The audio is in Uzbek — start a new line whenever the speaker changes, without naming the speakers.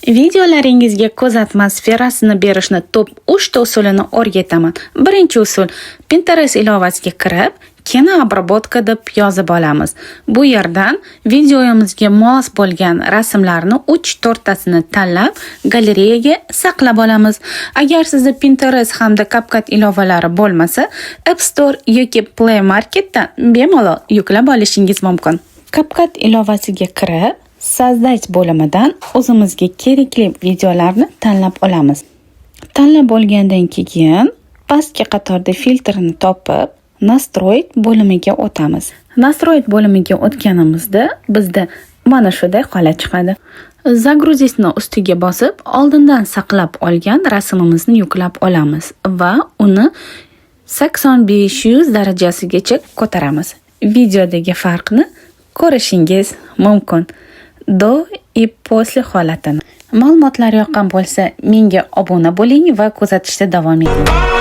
Videolaringizga ko'zatma sferasini berishni top 3 ta usulini o'rgataman. Birinchi usul: Pinterest ilovasiga kirib, kino обработка deb yozib olamiz. Bu yerdan videomizga mos bo'lgan rasmlarni 3-4 tasini tanlab, galereyaga saqlab olamiz. Agar sizda Pinterest hamda CapCut ilovalari bo'lmasa, App Store yoki Play Marketdan bemalol yuklab olishingiz mumkin. CapCut ilovasiga kirib, sozdать bo'limidan o'zimizga kerakli videolarni tanlab olamiz. Tanlab olgandan keyin pastki qatorda filtrni topib, Настроить bo'limiga o'tamiz. Настроить bo'limiga o'tganimizda bizda mana shunday holat chiqadi. Загрузисni ustiga bosib, oldindan saqlab olgan rasmimizni yuklab olamiz va uni 85-100 darajasigacha ko'taramiz. Videodagi farqni ko'rishingiz mumkin. Do и после holatini. Ma'lumotlar yoqqan bo'lsa, menga obuna bo'ling va kuzatishda davom eting.